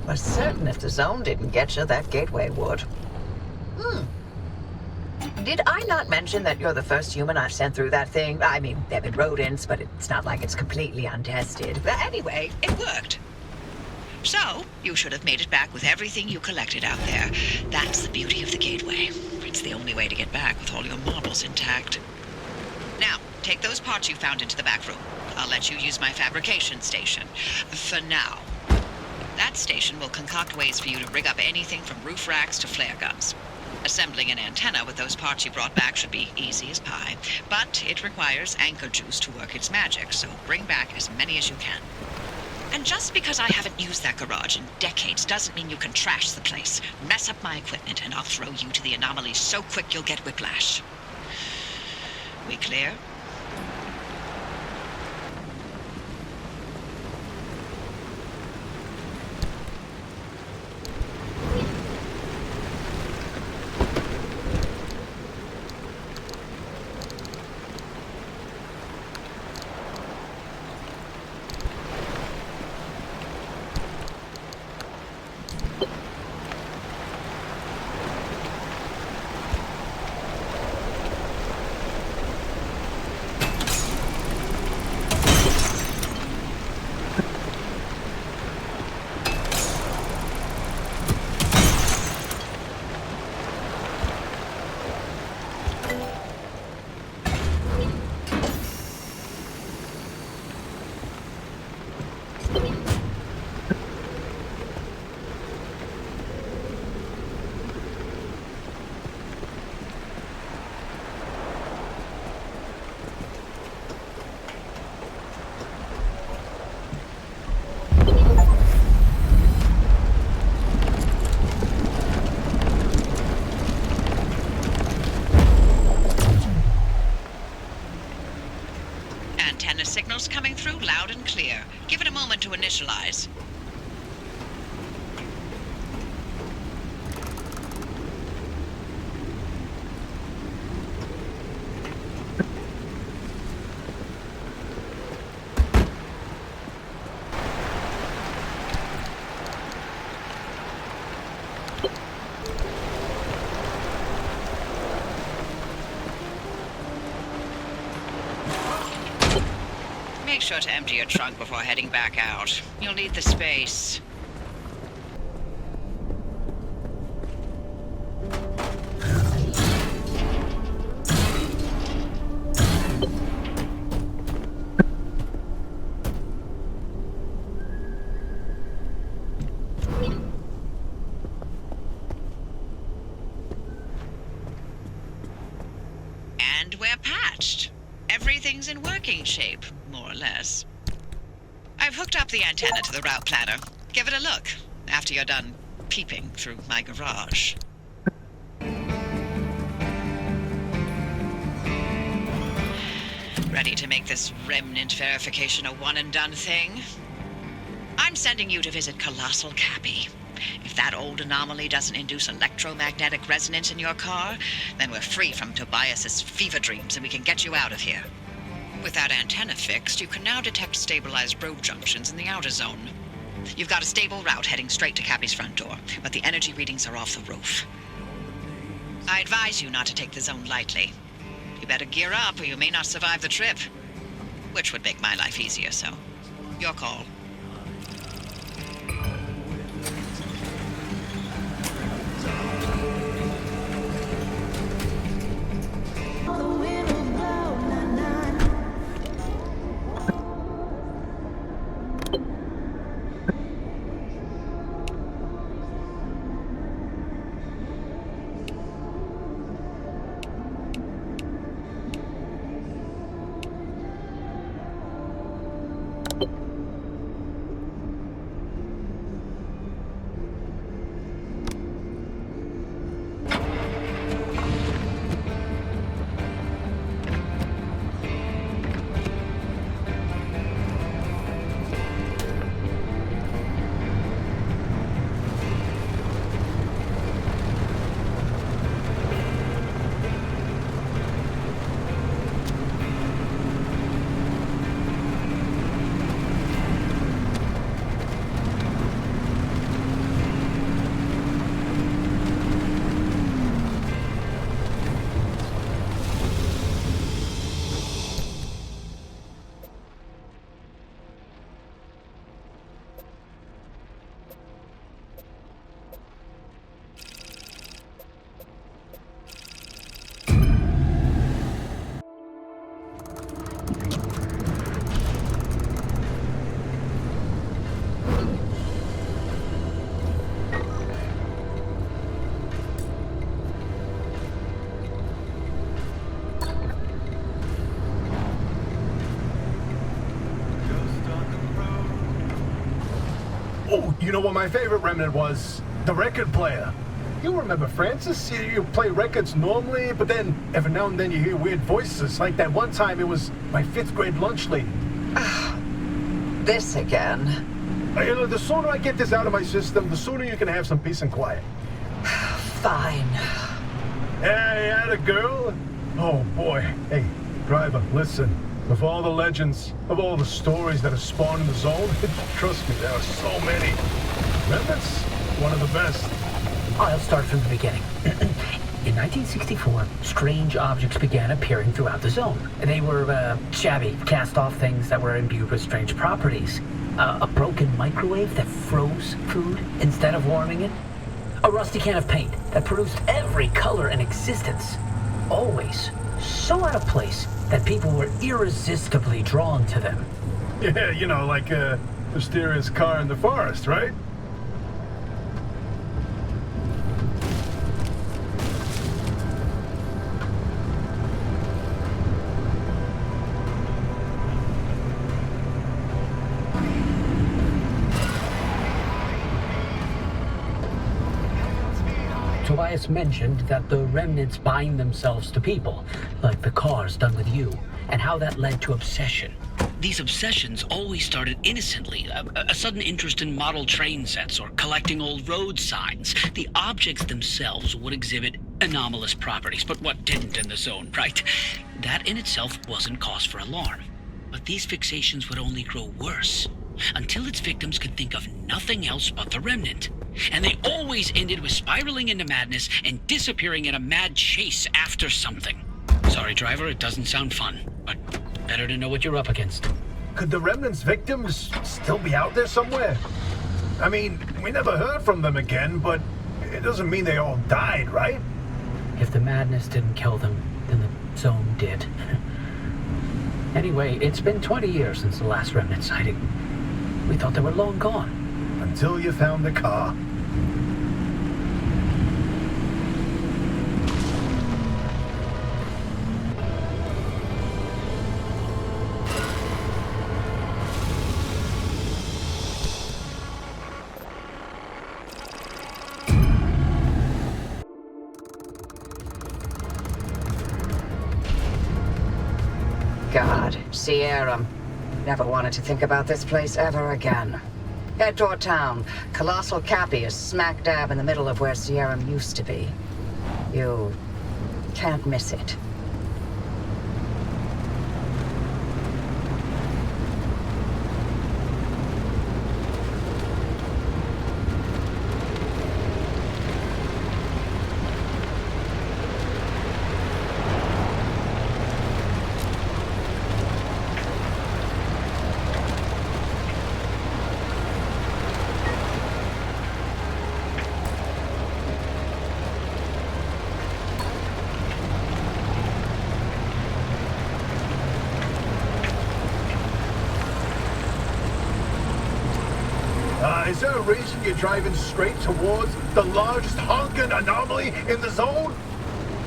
Was certain if the zone didn't get you, that gateway would. Did I not mention that you're the first human I've sent through that thing? I mean, they've been rodents, but it's not like it's completely untested. But anyway, It worked. So, you should have made it back with everything you collected out there. That's the beauty of the gateway. It's the only way to get back with all your marbles intact. Now, take those parts you found into the back room. I'll let you use my fabrication station. For now. That station will concoct ways for you to rig up anything from roof racks to flare guns. Assembling an antenna with those parts you brought back should be easy as pie, but it requires anchor juice to work its magic, so bring back as many as you can. And just because I haven't used that garage in decades doesn't mean you can trash the place. Mess up my equipment and I'll throw you to the anomalies so quick you'll get whiplash. We clear? Antenna signals coming through loud and clear. Give it a moment to initialize. Make sure to empty your trunk before heading back out. You'll need the space. And we're patched. Everything's in working shape, more or less. I've hooked up the antenna to the route planner. Give it a look after you're done peeping through my garage. Ready to make this remnant verification a one-and-done thing? I'm sending you to visit Colossal Cappy. If that old anomaly doesn't induce electromagnetic resonance in your car, then we're free from Tobias's fever dreams and we can get you out of here. With that antenna fixed, you can now detect stabilized road junctions in the outer zone. You've got a stable route heading straight to Cappy's front door, but the energy readings are off the roof. I advise you not to take the zone lightly. You better gear up or you may not survive the trip. Which would make my life easier, so your call. know what my favorite remnant was? The record player. You remember Francis? You play records normally, but then every now and then you hear weird voices. Like that one time it was my 5th grade lunch lady. This again. You know, the sooner I get this out of my system, the sooner you can have some peace and quiet. Fine. Hey, atta girl. Oh boy. Hey, driver, listen. Of all the legends, of all the stories that are spawned in the zone, trust me, there are so many. Remnants, one of the best. I'll start from the beginning. In 1964, strange objects began appearing throughout the zone. They were shabby, cast-off things that were imbued with strange properties. A broken microwave that froze food instead of warming it. A rusty can of paint that produced every color in existence. Always so out of place that people were irresistibly drawn to them. Yeah, you know, like a mysterious car in the forest, right? Tobias mentioned that the remnants bind themselves to people, like the cars done with you, and how that led to obsession. These obsessions always started innocently, a sudden interest in model train sets or collecting old road signs. The objects themselves would exhibit anomalous properties, but what didn't in the zone, right? That in itself wasn't cause for alarm. But these fixations would only grow worse, until its victims could think of nothing else but the remnant. And they always ended with spiraling into madness and disappearing in a mad chase after something. Sorry, driver, it doesn't sound fun, but better to know what you're up against. Could the remnant's victims still be out there somewhere? I mean, we never heard from them again, but it doesn't mean they all died, right? If the madness didn't kill them, then the zone did. Anyway, it's been 20 years since the last remnant sighting. We thought they were long gone. Until you found the car. God, Sierra. Never wanted to think about this place ever again. Head toward town. Colossal Cappy is smack dab in the middle of where Sierra used to be. You can't miss it. Is there a reason you're driving straight towards the largest honking anomaly in the zone?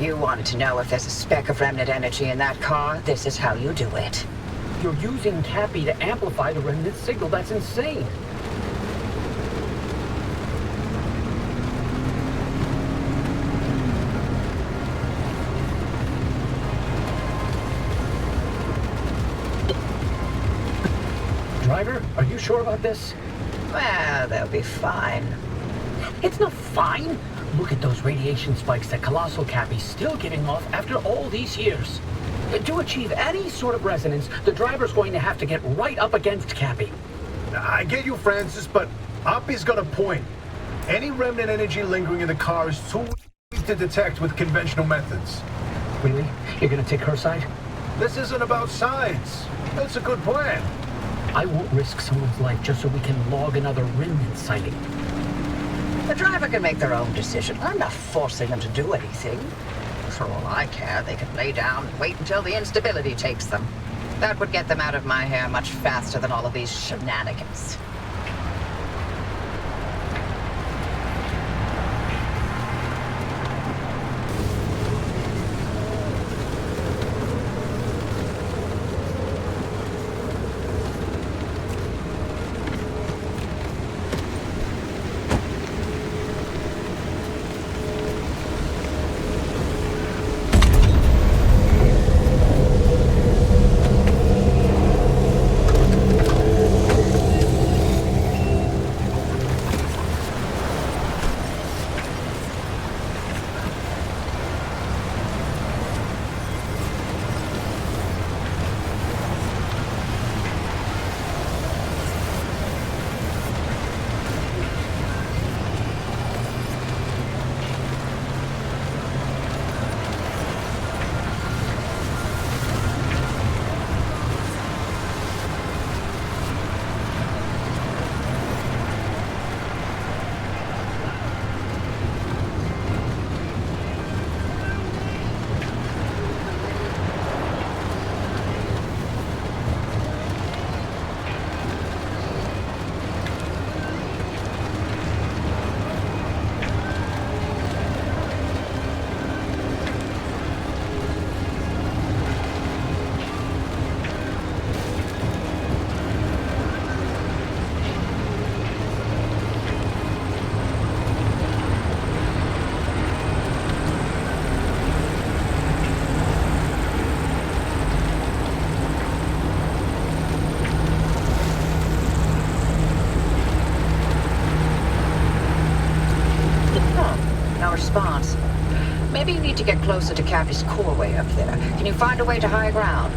You wanted to know if there's a speck of remnant energy in that car? This is how you do it. You're using Cappy to amplify the remnant signal. That's insane. Driver, are you sure about this? Well, they'll be fine. It's not fine. Look at those radiation spikes that Colossal Cappy's still giving off after all these years. To achieve any sort of resonance, the driver's going to have to get right up against Cappy. I get you, Francis, but Oppie's got a point. Any remnant energy lingering in the car is too weak to detect with conventional methods. Really? You're gonna take her side? This isn't about sides. That's a good plan. I won't risk someone's life just so we can log another remnant sighting. The driver can make their own decision. I'm not forcing them to do anything. For all I care, they can lay down and wait until the instability takes them. That would get them out of my hair much faster than all of these shenanigans. anomalies. Maybe you need to get closer to Cappy's core way up there. Can you find a way to high ground?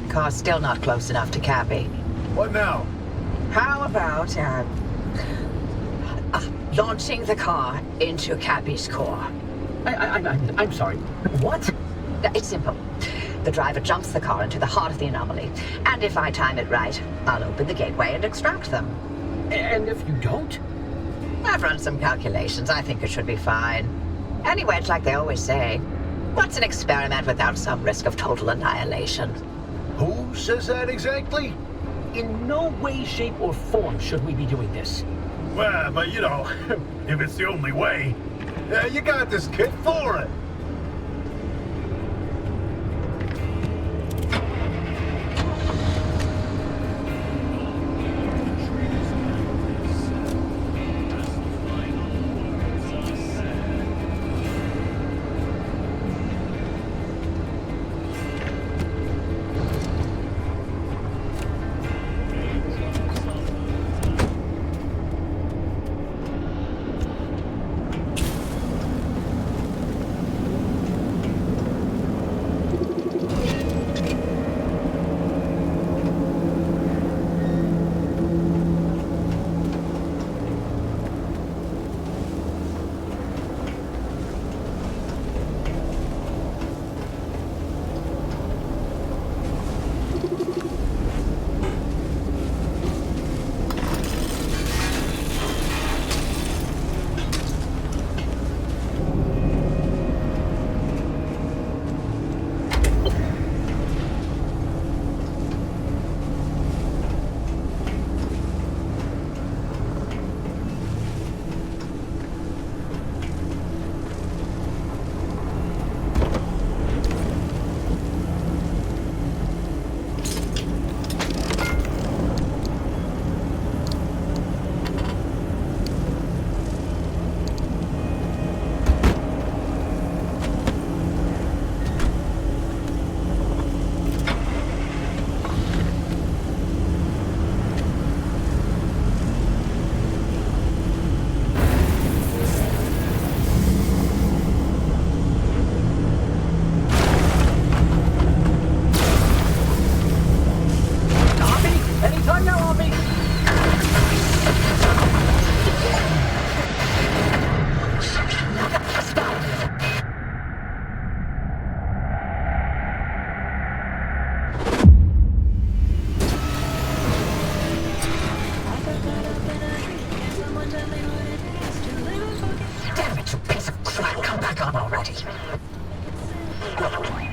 Car's still not close enough to Cappy. What now? How about, launching the car into Cappy's core? I'm sorry. What? It's simple. The driver jumps the car into the heart of the anomaly, and if I time it right, I'll open the gateway and extract them. And if you don't? I've run some calculations. I think it should be fine. Anyway, it's like they always say, what's an experiment without some risk of total annihilation? Who says that exactly? In no way, shape, or form should we be doing this. Well, but you know, if it's the only way, you got this kid for it.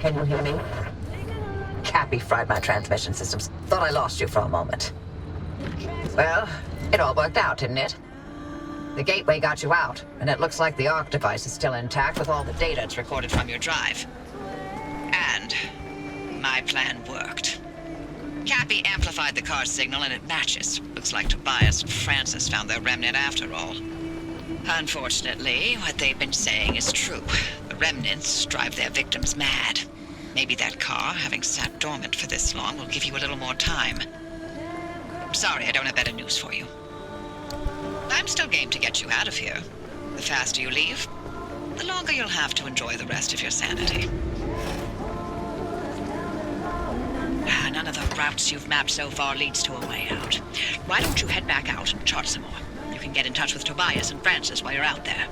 Can you hear me? Cappy fried my transmission systems. Thought I lost you for a moment. Well, it all worked out, didn't it? The gateway got you out, and it looks like the Arc device is still intact with all the data it's recorded from your drive. And my plan worked. Cappy amplified the car's signal and it matches. Looks like Tobias and Francis found their remnant after all. Unfortunately, what they've been saying is true. The remnants drive their victims mad. Maybe that car, having sat dormant for this long, will give you a little more time. I'm sorry, I don't have better news for you. I'm still game to get you out of here. The faster you leave, the longer you'll have to enjoy the rest of your sanity. None of the routes you've mapped so far leads to a way out. Why don't you head back out and chart some more? You can get in touch with Tobias and Francis while you're out there.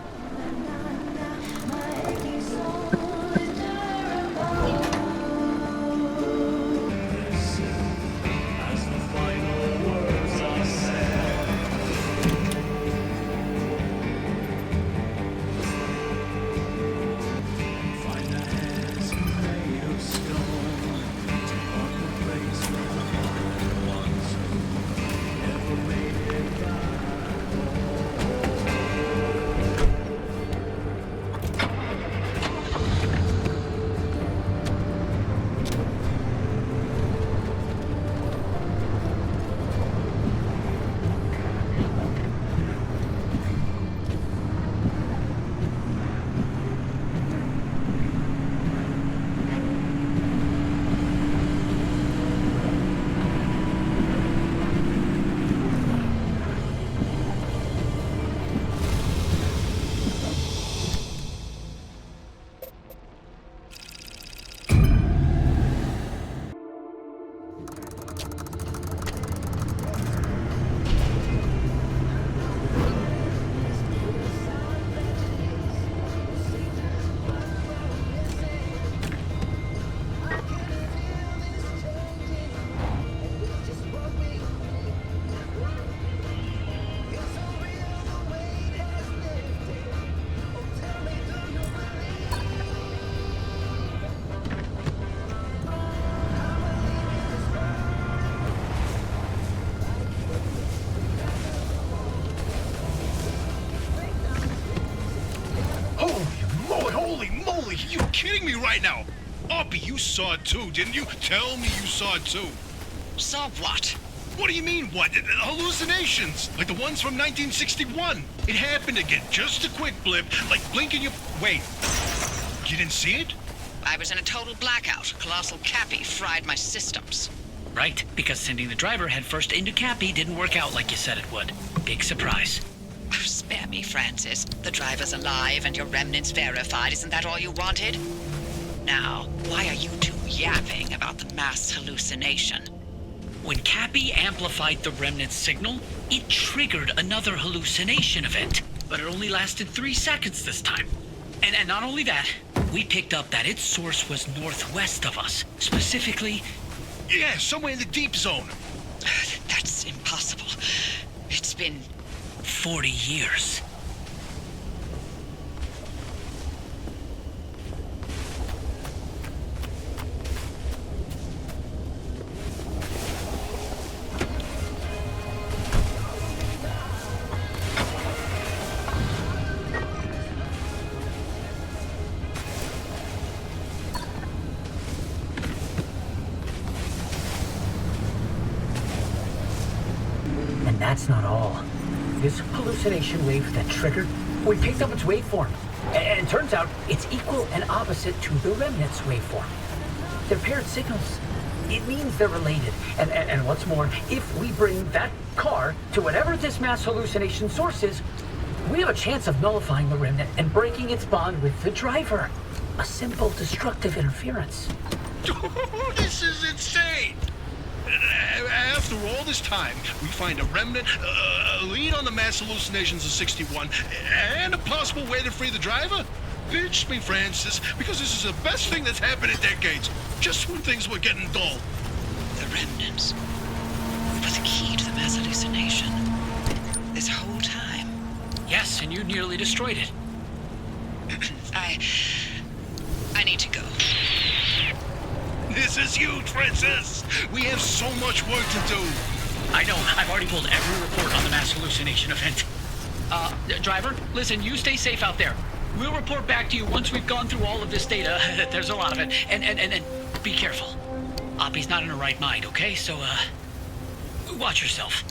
right now. Oppie, you saw it too, didn't you? Tell me you saw it too. Saw what? What do you mean, what? Hallucinations, like the ones from 1961. It happened again, just a quick blip, like blinking your... Wait, you didn't see it? I was in a total blackout. Colossal Cappy fried my systems. Right, because sending the driver headfirst into Cappy didn't work out like you said it would. Big surprise. Spare me, Francis. The driver's alive and your remnants verified. Isn't that all you wanted? Now, why are you two yapping about the mass hallucination? When Cappy amplified the remnant signal, it triggered another hallucination event. But it only lasted 3 seconds this time. And not only that, we picked up that its source was northwest of us. Specifically... Yeah, somewhere in the deep zone. That's impossible. It's been... 40 years. And that's not all. This hallucination wave that triggered, we picked up its waveform. And it turns out it's equal and opposite to the remnant's waveform. They're paired signals. It means they're related. And what's more, if we bring that car to whatever this mass hallucination source is, we have a chance of nullifying the remnant and breaking its bond with the driver. A simple destructive interference. This is insane! After all this time, we find a remnant, a lead on the mass hallucinations of 61, and a possible way to free the driver? Pitch me, Francis, because this is the best thing that's happened in decades, just when things were getting dull. The remnants were the key to the mass hallucination. This whole time. Yes, and you nearly destroyed it. I need to go. This is huge, Francis! We have so much work to do. I know. I've already pulled every report on the mass hallucination event. Driver, listen, you stay safe out there. We'll report back to you once we've gone through all of this data. There's a lot of it. And be careful. Oppie's not in her right mind, okay? So, watch yourself.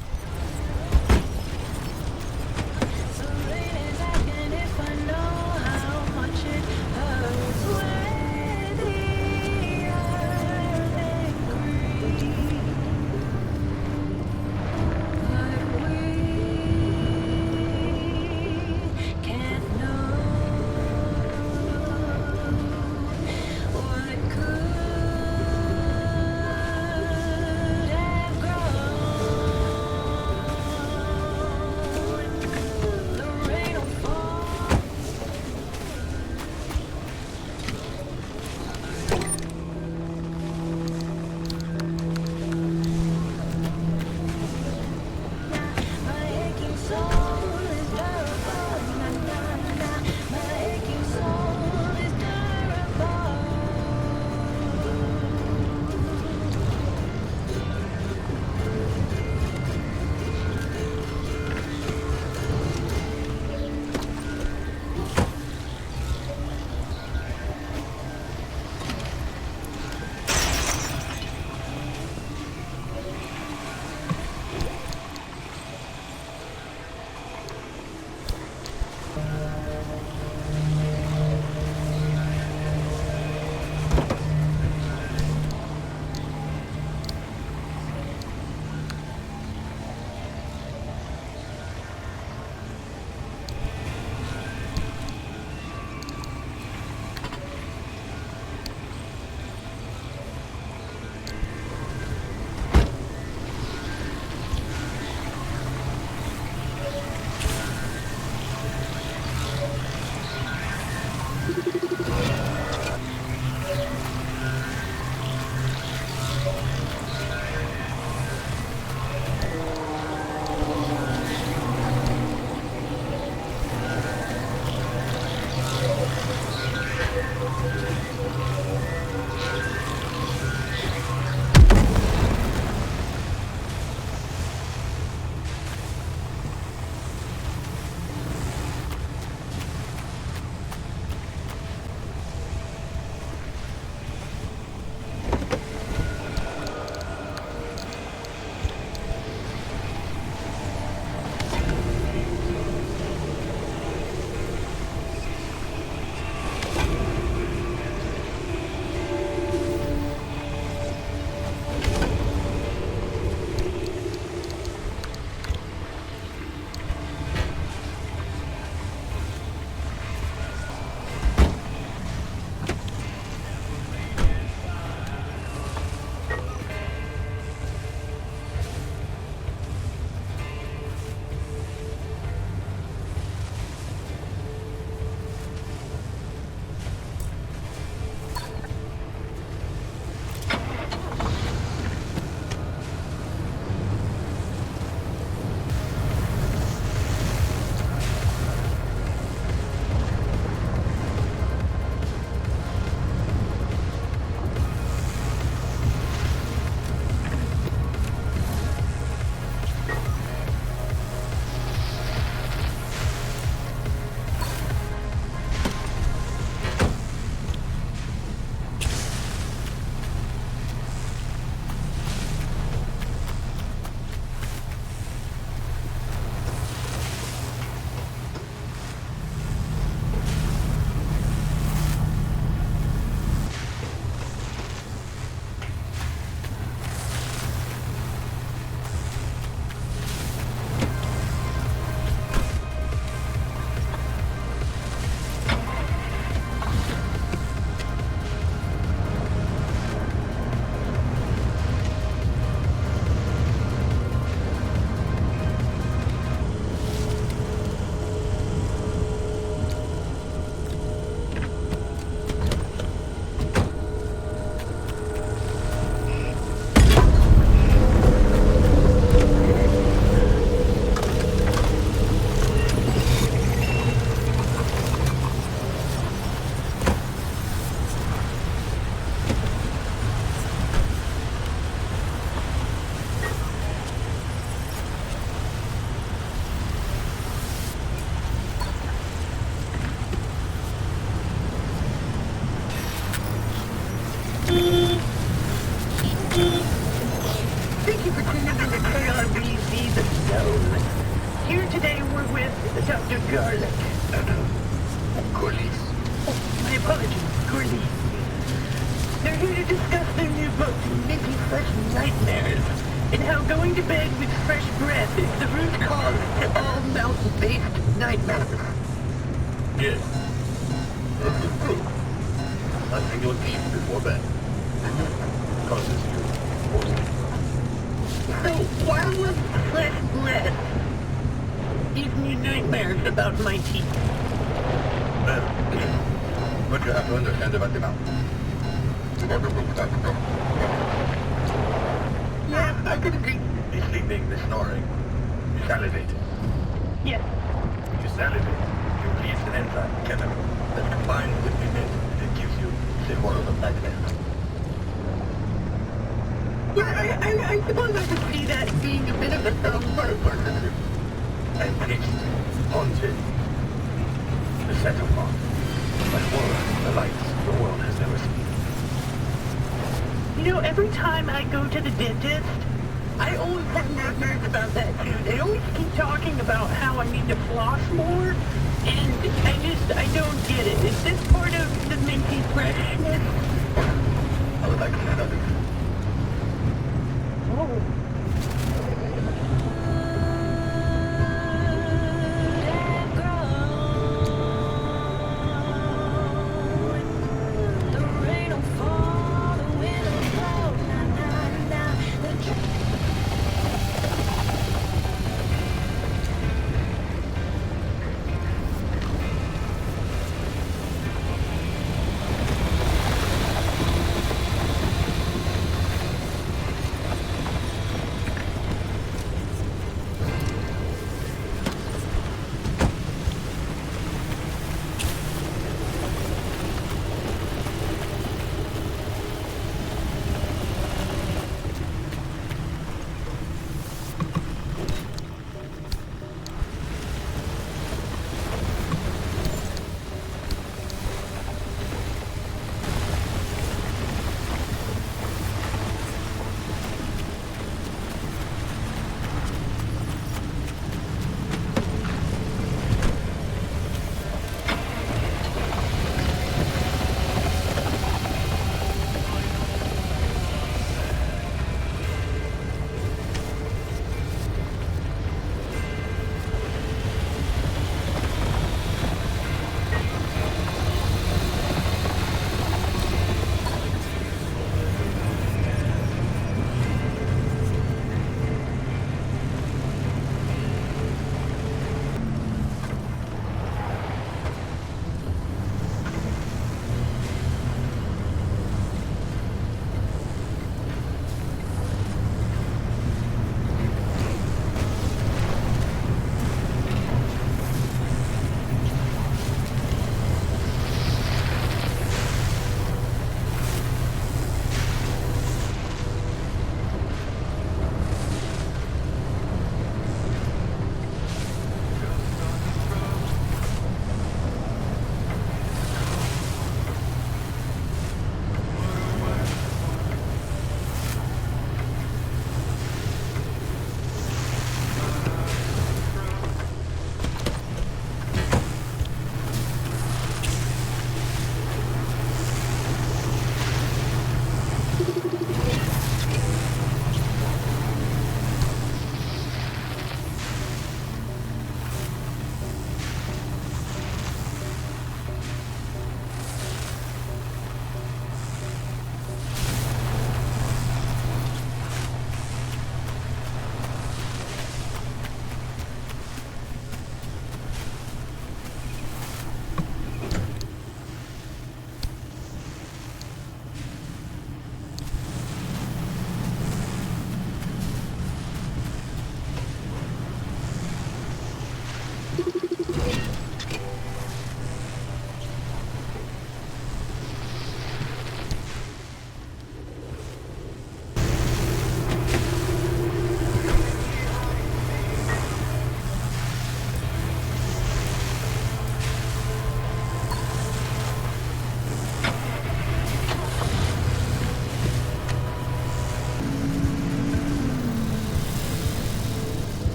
Superintendent of the KRBC, the Zone. Here today we're with Dr. Garlic. Corliss. Oh, my apologies, Corliss. They're here to discuss their new book, Making Fresh Nightmares, and how going to bed with fresh breath is the root cause to all mouse-based nightmares. Yes. This is true. Touching your teeth before bed causes you poisoning. So why would fresh breath give me nightmares about my teeth? Well, what you have to understand about the mouth. Yeah, I can agree. The sleeping, the snoring, the salivating. Yes. When you salivate, you release an enzyme chemical that combines with the mint that gives you the horror of nightmare. Yeah, I suppose I could see that being a bit of a thumb. And it's haunted. The set upon by horror, the lights the world has never seen. You know, every time I go to the dentist, I always have nightmares about that too. They always keep talking about how I need to floss more, and I don't get it. Is this part of the minty freshness? I would like to know that. Oh.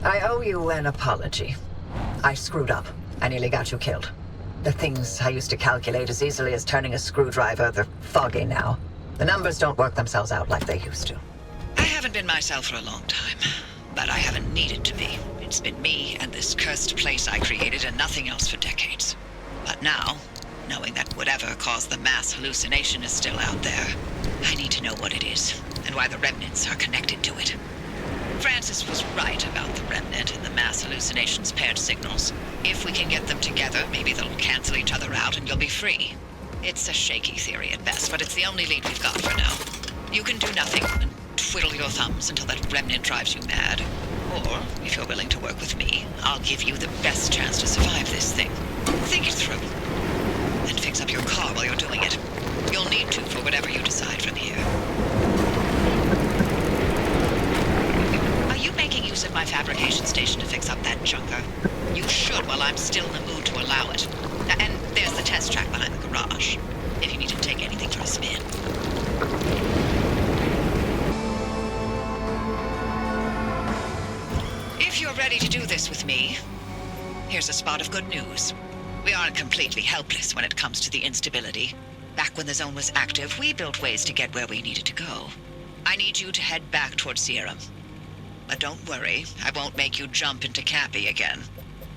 I owe you an apology. I screwed up. I nearly got you killed. The things I used to calculate as easily as turning a screwdriver, they're foggy now. The numbers don't work themselves out like they used to. I haven't been myself for a long time, but I haven't needed to be. It's been me and this cursed place I created and nothing else for decades. But now, knowing that whatever caused the mass hallucination is still out there, I need to know what it is and why the remnants are connected to it. Francis was right about the remnant and the mass hallucinations' paired signals. If we can get them together, maybe they'll cancel each other out and you'll be free. It's a shaky theory at best, but it's the only lead we've got for now. You can do nothing and twiddle your thumbs until that remnant drives you mad. Or, if you're willing to work with me, I'll give you the best chance to survive this thing. Think it through. And fix up your car while you're doing it. You'll need to for whatever you decide from here. Are you making use of my fabrication station to fix up that junker? You should while I'm still in the mood to allow it. And there's the test track behind the garage, if you need to take anything for a spin. If you're ready to do this with me, here's a spot of good news. We aren't completely helpless when it comes to the instability. Back when the zone was active, we built ways to get where we needed to go. I need you to head back towards Sierra. But don't worry, I won't make you jump into Cappy again.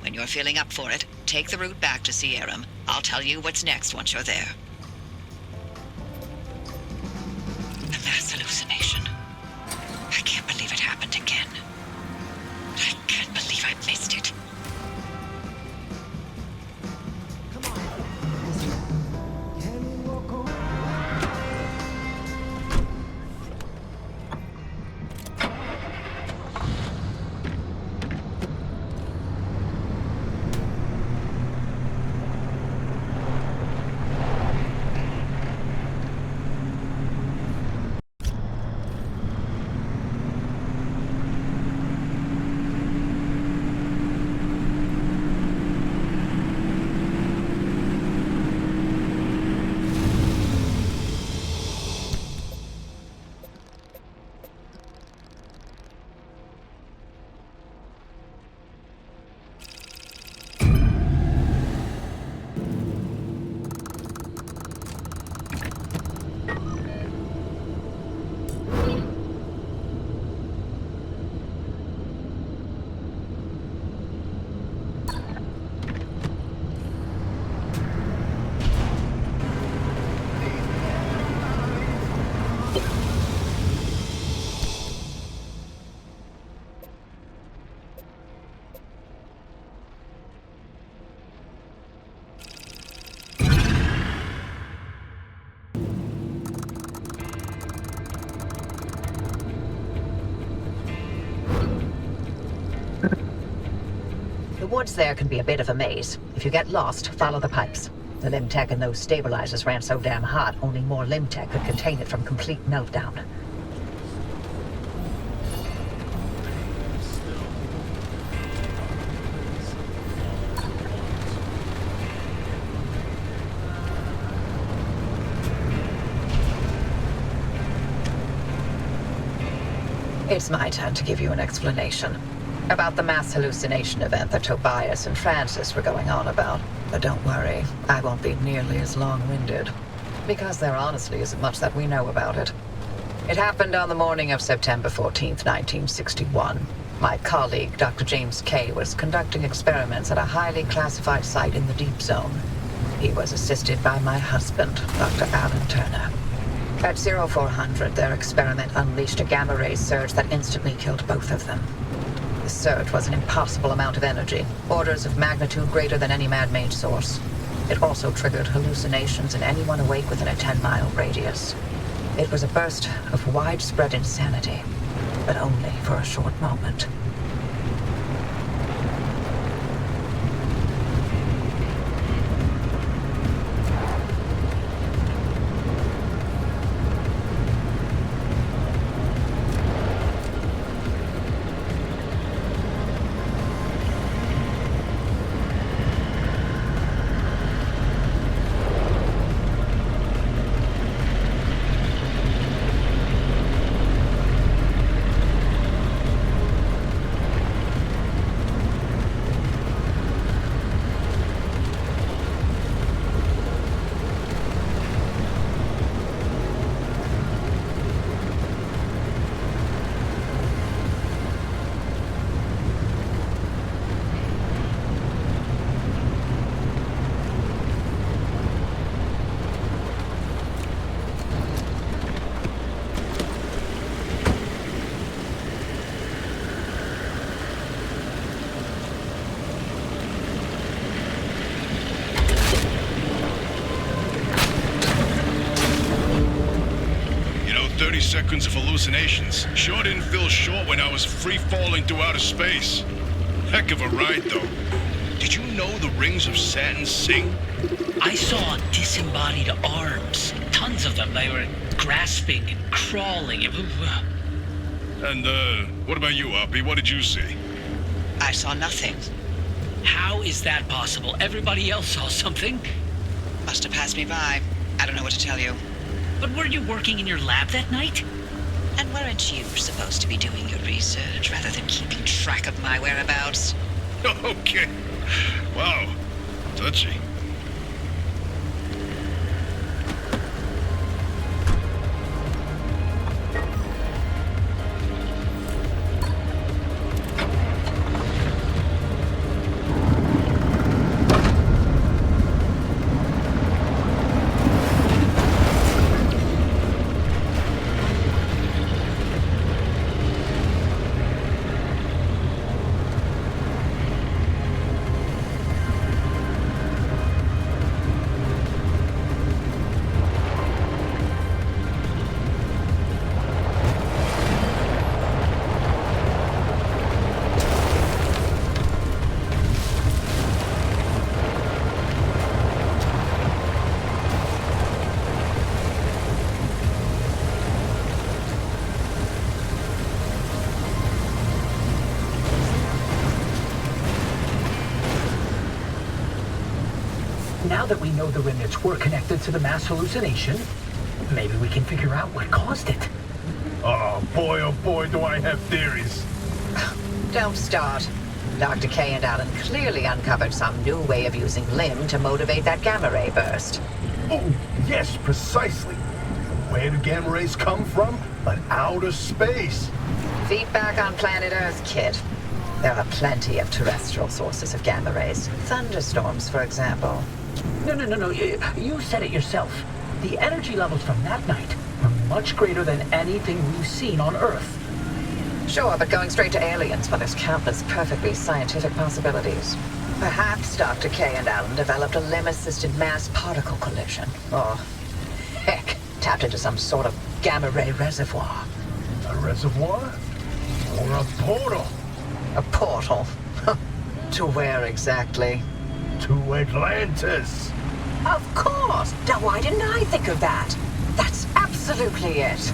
When you're feeling up for it, take the route back to Sierra. I'll tell you what's next once you're there. The mass hallucination. I can't believe it happened again. I can't believe I missed it. The woods there can be a bit of a maze. If you get lost, follow the pipes. The limb tech in those stabilizers ran so damn hot, only more limb tech could contain it from complete meltdown. It's my turn to give you an explanation about the mass hallucination event that Tobias and Francis were going on about. But don't worry, I won't be nearly as long-winded, because there honestly isn't much that we know about it. It happened on the morning of September 14th, 1961. My colleague, Dr. James Kay, was conducting experiments at a highly classified site in the Deep Zone. He was assisted by my husband, Dr. Alan Turner. At 0400, their experiment unleashed a gamma-ray surge that instantly killed both of them. The surge was an impossible amount of energy, orders of magnitude greater than any man-made source. It also triggered hallucinations in anyone awake within a 10-mile radius. It was a burst of widespread insanity, but only for a short moment. seconds of hallucinations. Sure didn't feel short when I was free-falling through outer space. Heck of a ride, though. Did you know the rings of Saturn sing? I saw disembodied arms. Tons of them. They were grasping and crawling. And, what about you, Uppy? What did you see? I saw nothing. How is that possible? Everybody else saw something. Must have passed me by. I don't know what to tell you. But were you working in your lab that night? And weren't you supposed to be doing your research rather than keeping track of my whereabouts? Okay. Wow. Touchy. Now that we know the remnants were connected to the mass hallucination, maybe we can figure out what caused it. Oh boy, do I have theories. Don't start. Dr. K and Allen clearly uncovered some new way of using Lim to motivate that gamma ray burst. Oh, yes, precisely. Where do gamma rays come from? But outer space. Feedback on planet Earth, kid. There are plenty of terrestrial sources of gamma rays. Thunderstorms, for example. No. You said it yourself. The energy levels from that night were much greater than anything we've seen on Earth. Sure, but going straight to aliens when there's countless perfectly scientific possibilities. Perhaps Dr. K and Allen developed a Lim-assisted mass particle collision. Or, heck, tapped into some sort of gamma ray reservoir. A reservoir? Or a portal? A portal? To where exactly? To Atlantis. Of course! Now why didn't I think of that? That's absolutely it.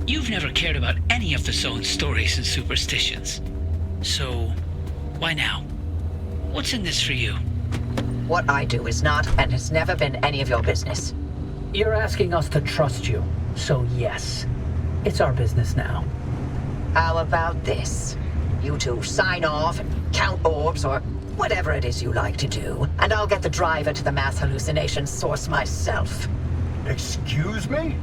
You've never cared about any of the Zone's stories and superstitions. So, why now? What's in this for you? What I do is not and has never been any of your business. You're asking us to trust you, so yes. It's our business now. How about this? You two sign off and count orbs or whatever it is you like to do, and I'll get the driver to the mass hallucination source myself. Excuse me?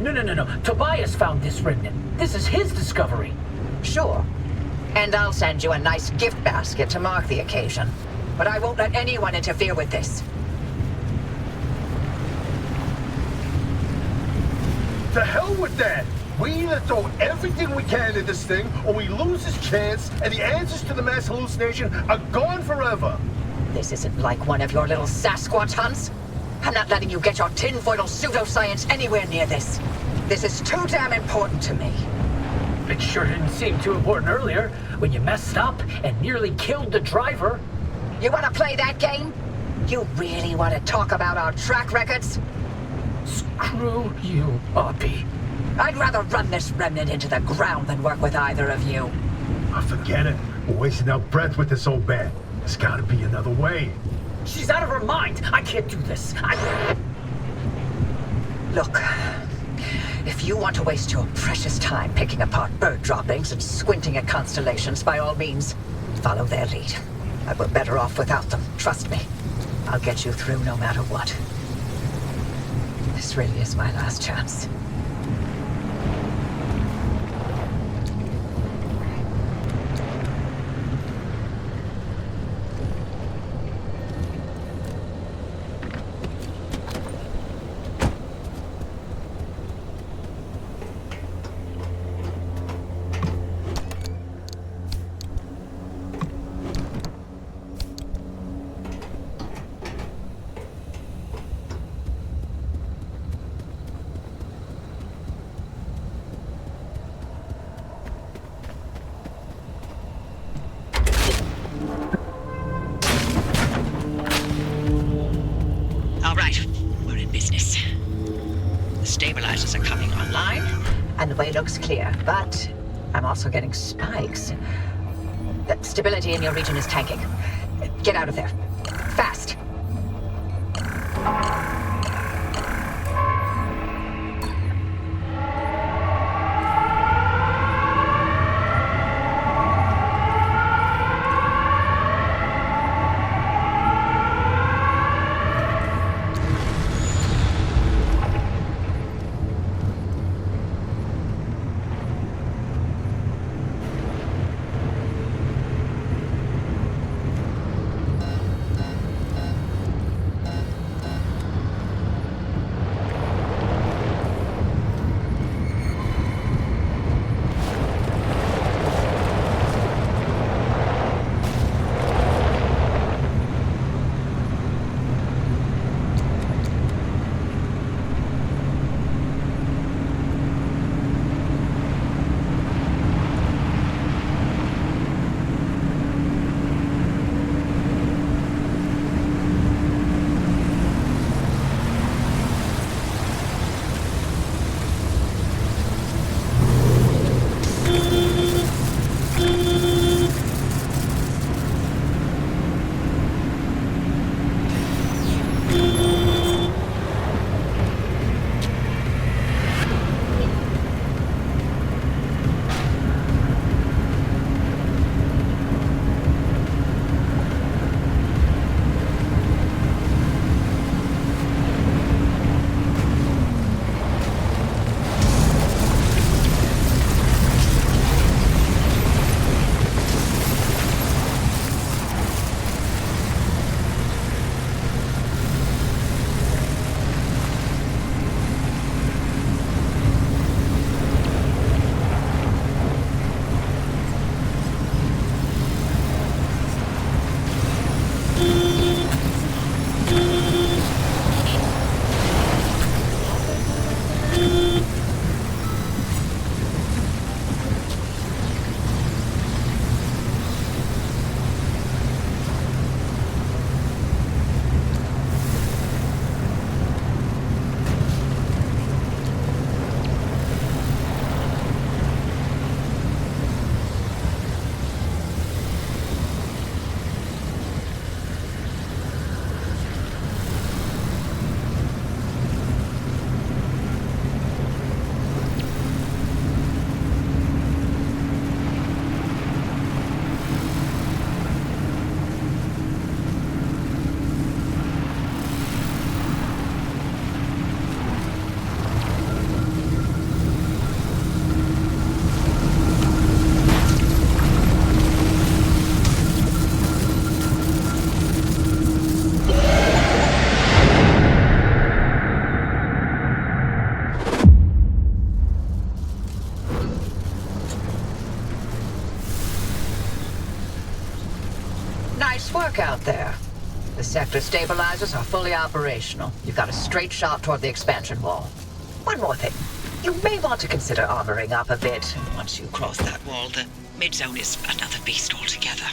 No. Tobias found this remnant. This is his discovery. Sure. And I'll send you a nice gift basket to mark the occasion. But I won't let anyone interfere with this. To hell with that! We either throw everything we can at this thing, or we lose this chance, and the answers to the mass hallucination are gone forever! This isn't like one of your little Sasquatch hunts. I'm not letting you get your tinfoil pseudoscience anywhere near this. This is too damn important to me. It sure didn't seem too important earlier, when you messed up and nearly killed the driver. You want to play that game? You really want to talk about our track records? Screw you, Uppy. I'd rather run this remnant into the ground than work with either of you. Forget it. We're wasting our breath with this old man. There's gotta be another way. She's out of her mind. I can't do this. Look, if you want to waste your precious time picking apart bird droppings and squinting at constellations, by all means, follow their lead. But we're better off without them, trust me. I'll get you through no matter what. This really is my last chance. And the way looks clear, but I'm also getting spikes. The stability in your region is tanking. Get out of there. Fast. Nice work out there. The sector stabilizers are fully operational. You've got a straight shot toward the expansion wall. One more thing. You may want to consider armoring up a bit. Once you cross that wall, the mid-zone is another beast altogether.